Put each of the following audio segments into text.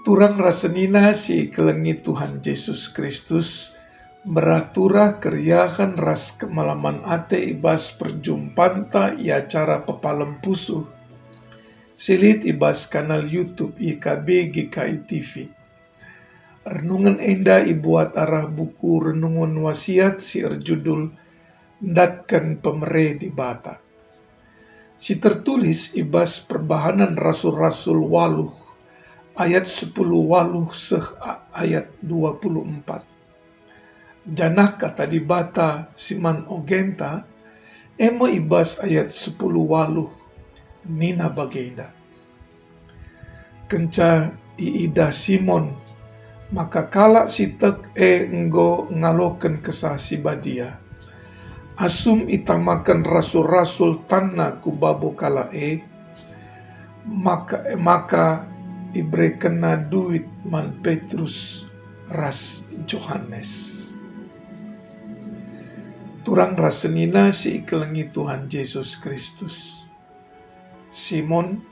Turang rasenina si kelengi Tuhan Yesus Kristus beraturah keriahan ras kemalaman ate ibas perjumpanta i acara pepalem pusuh silit ibas kanal YouTube IKB GKI TV. Renungan enda ibuat arah buku renungan wasiat si erjudul Ndatkan Pemere di Bata. Si tertulis ibas perbahanan rasul-rasul waluh ayat 10 waluh seh ayat 24. Janah kata di bata siman ogenta emo ibas ayat 10 waluh nina bagenda. Kenca iida Simon maka kalak sitek enggo ngaloken kesah si badia. Asum itamakan rasul-rasul tanna kubabo kala maka ibre kena duit man Petrus ras Johannes. Turang rasenina si ikelengi Tuhan Yesus Kristus. Simon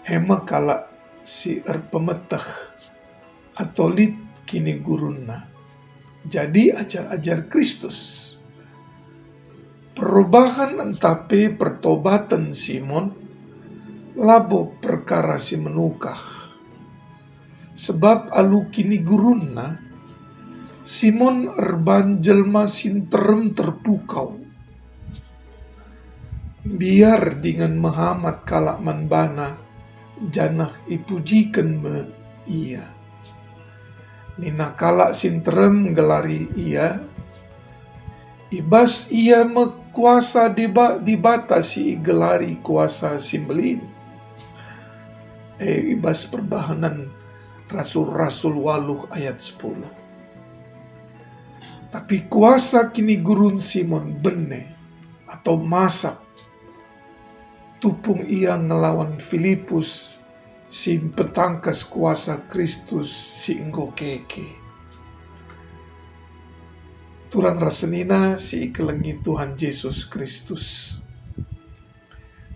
ema kala si erpemetah atau lit kini guruna. Jadi ajar-ajar Kristus. Perubahan entape pertobatan Simon labo perkara si menukah. Sebab alu kini guruna Simon erban jelma sinterem terpukau. Biar dengan Muhammad kalak manbana janah ipujikan me ia. Nina kalak sinterem gelari ia. Ibas ia mekuasa dibatasi gelari kuasa simbelin. Ibas perbahanan rasul-rasul waluh ayat 10. Tapi kuasa kini gurun Simon bene atau masak. Tupung ia ngelawan Filipus si petangkas kuasa Kristus si enggo keke. Turang rasenina si ikelengi Tuhan Yesus Kristus.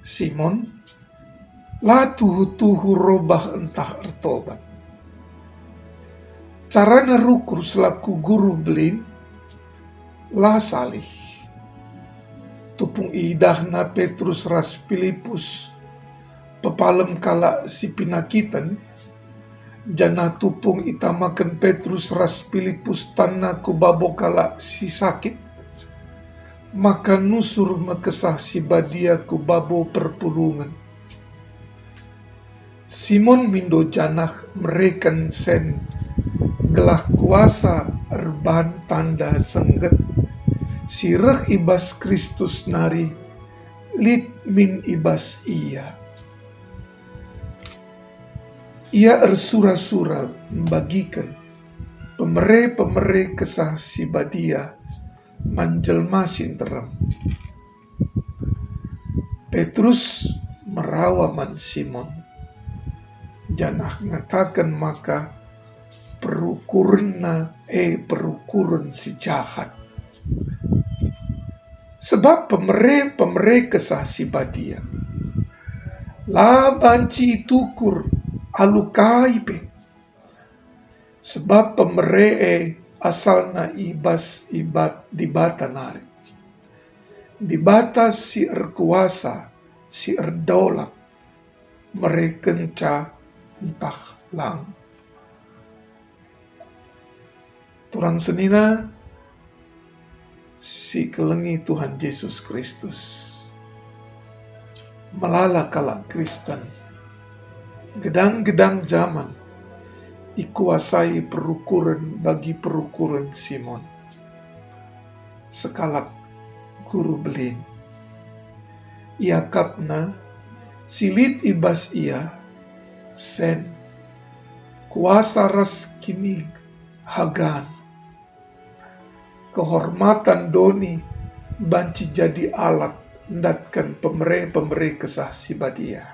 Simon la tuhu robah entah ertobat. Carana rukur selaku guru belin la salih. Tupung idahna Petrus ras Filipus pepalem kala si pinakitan janah tupung itamakan Petrus ras Filipus tanah kubabo kala si sakit maka nusur makesah si badia kubabo perpulungan. Simon mindo janah merekan sen gelah kuasa erban tanda sengget sirah ibas Kristus nari lit min ibas ia. Ia ersura-sura membagikan pemere-pemere kesah si badia manjelma sinterem. Petrus merawaman Simon janah ngatakan maka perukuran si jahat. Sebab pemere kesah si badia la banci tukur alukaipe. Sebab pemere asalna ibas dibata nari. Dibata si erkuasa, si erdolak, merekenca entah lang. Turang senina si kelengi Tuhan Yesus Kristus. Melala kala Kristen. Gedang-gedang zaman ikuasai perukuran bagi perukuran Simon. Sekalak guru belin. Ia kapna silit ibas ia sen kuasa ras kini hagan. Kehormatan doni banci jadi alat ndatkan pemere kesah si badia.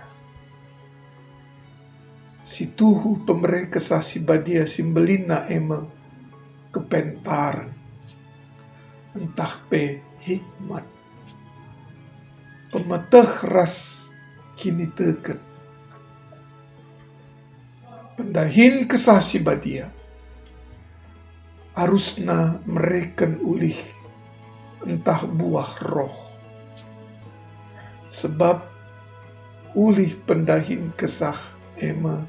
Si tuhu pemere kesah si badia simbelina emang kepentaran entah pe hikmat. pemeteh ras kini teken. Pendahin kesah si badia, harusna mereken ulih entah buah roh. Sebab ulih pendahin kesah ema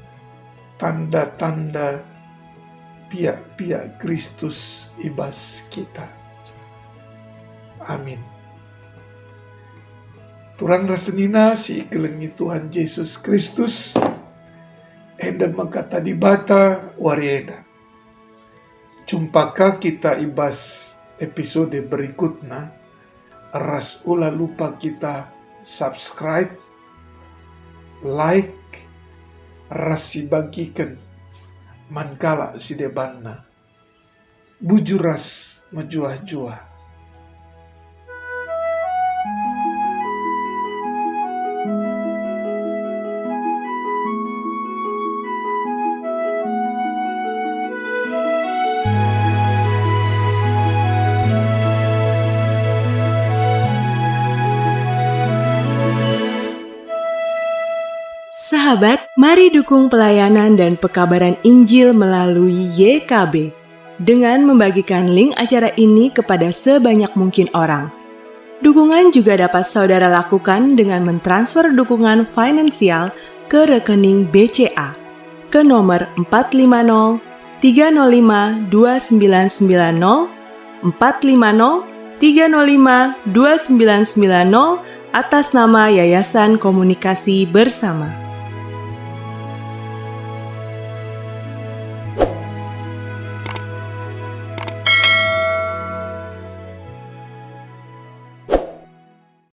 tanda-tanda pihak-pihak Kristus ibas kita. Amin. Turang rasenina si ikelengi Tuhan Yesus Kristus, enda mengkata di bata warieda. Jumpaka kita ibas episode berikutnya. Ras ulah lupa kita subscribe, like, ras si bagikan mankala si debanna. Bujuras majuah-juah. Sahabat, mari dukung pelayanan dan pekabaran Injil melalui YKB dengan membagikan link acara ini kepada sebanyak mungkin orang. Dukungan juga dapat saudara lakukan dengan mentransfer dukungan finansial ke rekening BCA ke nomor 450 305 2990 450 305 2990 atas nama Yayasan Komunikasi Bersama.